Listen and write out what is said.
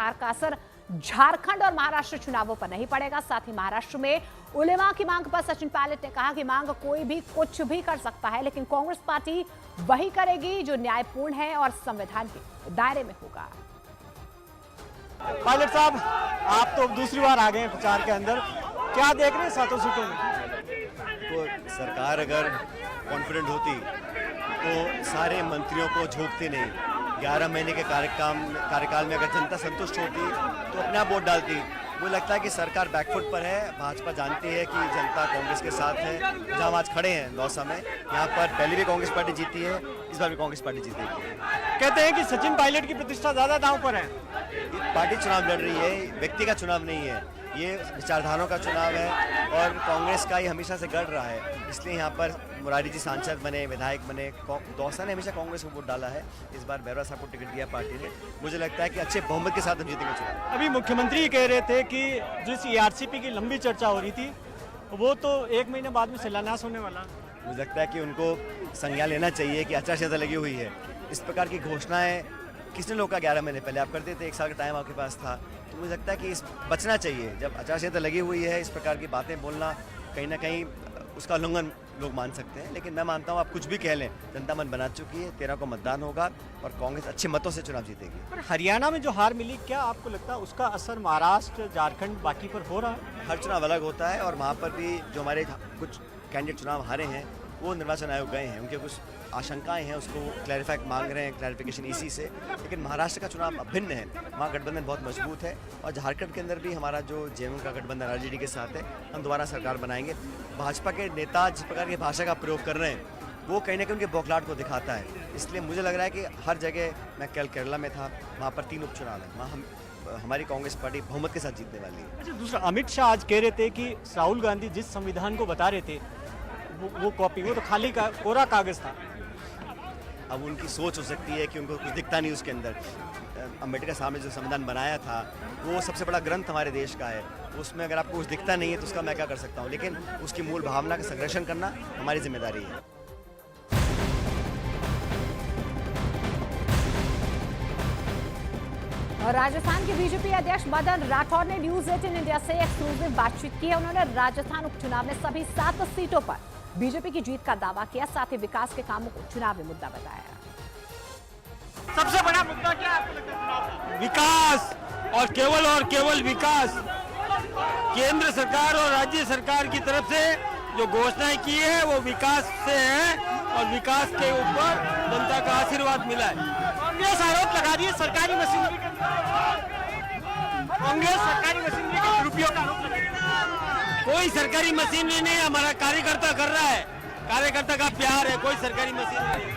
हार का असर झारखंड और महाराष्ट्र चुनावों पर नहीं पड़ेगा। साथ ही महाराष्ट्र में उलेमा की मांग पर सचिन पायलट ने कहा कि मांग कोई भी कुछ भी कर सकता है, लेकिन कांग्रेस पार्टी वही करेगी जो न्यायपूर्ण है और संविधान के दायरे में होगा। पायलट साहब, आप तो दूसरी बार आ गए हैं प्रचार के अंदर, क्या देख रहे हैं 7 सीटों में? तो सरकार अगर कॉन्फिडेंट होती तो सारे मंत्रियों को झोंकते नहीं। 11 महीने के कार्यकाल में अगर जनता संतुष्ट होती तो अपने आप वोट डालती। मुझे लगता है कि सरकार बैकफुट पर है। भाजपा जानती है कि जनता कांग्रेस के साथ है। जहां आज खड़े हैं दौसा में, यहाँ पर पहले भी कांग्रेस पार्टी जीती है, इस बार भी कांग्रेस पार्टी जीतेगी। कहते हैं कि सचिन पायलट की प्रतिष्ठा ज्यादा दांव पर है। पार्टी चुनाव लड़ रही है, व्यक्ति का चुनाव नहीं है, ये विचारधाराओं का चुनाव है और कांग्रेस का ये हमेशा से गढ़ रहा है। इसलिए यहाँ पर मुरारी जी सांसद बने, विधायक बने। दौसा ने हमेशा कांग्रेस को वोट डाला है। इस बार बैरवा साहब को टिकट दिया पार्टी ने। मुझे लगता है कि अच्छे बहुमत के साथ हम जीतेंगे चुनाव। अभी मुख्यमंत्री कह रहे थे कि जिस ERCP की लंबी चर्चा हो रही थी वो तो 1 महीने बाद में शिलान्यास होने वाला। मुझे लगता है कि उनको संज्ञान लेना चाहिए कि आचार संहिता लगी हुई है। इस प्रकार की घोषणाएं किसने लोग का 11 महीने पहले आप करते थे, 1 साल का टाइम आपके पास था। तो मुझे लगता है कि इस बचना चाहिए। जब आचार संहिता लगी हुई है, इस प्रकार की बातें बोलना कहीं ना कहीं उसका उल्लंघन लोग मान सकते हैं। लेकिन मैं मानता हूँ आप कुछ भी कह लें, जनता मन बना चुकी है। 13 को मतदान होगा और कांग्रेस अच्छे मतों से चुनाव जीतेगी। पर हरियाणा में जो हार मिली, क्या आपको लगता है उसका असर महाराष्ट्र, झारखंड, बाकी पर हो रहा है? हर चुनाव अलग होता है और वहाँ पर भी जो हमारे कुछ कैंडिडेट चुनाव हारे हैं वो निर्वाचन आयोग गए हैं, उनके कुछ आशंकाएं हैं, उसको क्लैरिफाई मांग रहे हैं, क्लैरिफिकेशन इसी से। लेकिन महाराष्ट्र का चुनाव भिन्न है, वहाँ गठबंधन बहुत मजबूत है। और झारखंड के अंदर भी हमारा जो जेएमएम का गठबंधन RJD के साथ है, हम दोबारा सरकार बनाएंगे। भाजपा के नेता जिस प्रकार की भाषा का प्रयोग कर रहे हैं वो कहीं ना कहीं उनके बौखलाहट को दिखाता है। इसलिए मुझे लग रहा है कि हर जगह, मैं कल केरला में था, वहाँ पर 3 उपचुनाव हैं, वहाँ हमारी कांग्रेस पार्टी बहुमत के साथ जीतने वाली है। अच्छा, दूसरा, अमित शाह आज कह रहे थे कि राहुल गांधी जिस संविधान को बता रहे थे वो कॉपी, वो तो खाली कोरा कागज था। अब उनकी सोच हो सकती है कि उनको कुछ दिखता नहीं उसके अंदर। अम्बेडकर साहब ने जो संविधान बनाया था वो सबसे बड़ा ग्रंथ हमारे देश का है। उसमें अगर आपको कुछ दिखता नहीं है तो उसका मैं क्या कर सकता हूँ, लेकिन उसकी मूल भावना का संरक्षण करना हमारी जिम्मेदारी है। और राजस्थान के बीजेपी अध्यक्ष मदन राठौर ने न्यूज 18 इंडिया से एक्सक्लूसिव बातचीत की है। उन्होंने राजस्थान उपचुनाव में सभी 7 सीटों पर बीजेपी की जीत का दावा किया, साथ ही विकास के कामों को चुनावी मुद्दा बताया। सबसे बड़ा मुद्दा क्या आपको लगता है चुनाव का? विकास, और केवल विकास। केंद्र सरकार और राज्य सरकार की तरफ से जो घोषणाएं की है वो विकास से है और विकास के ऊपर जनता का आशीर्वाद मिला है। कांग्रेस आरोप लगा रही है सरकारी मशीनरी के दुरुपयोग का आरोप लगा रही है। कोई सरकारी मशीनरी नहीं, हमारा कार्यकर्ता कर रहा है, कार्यकर्ता का प्यार है, कोई सरकारी मशीनरी नहीं।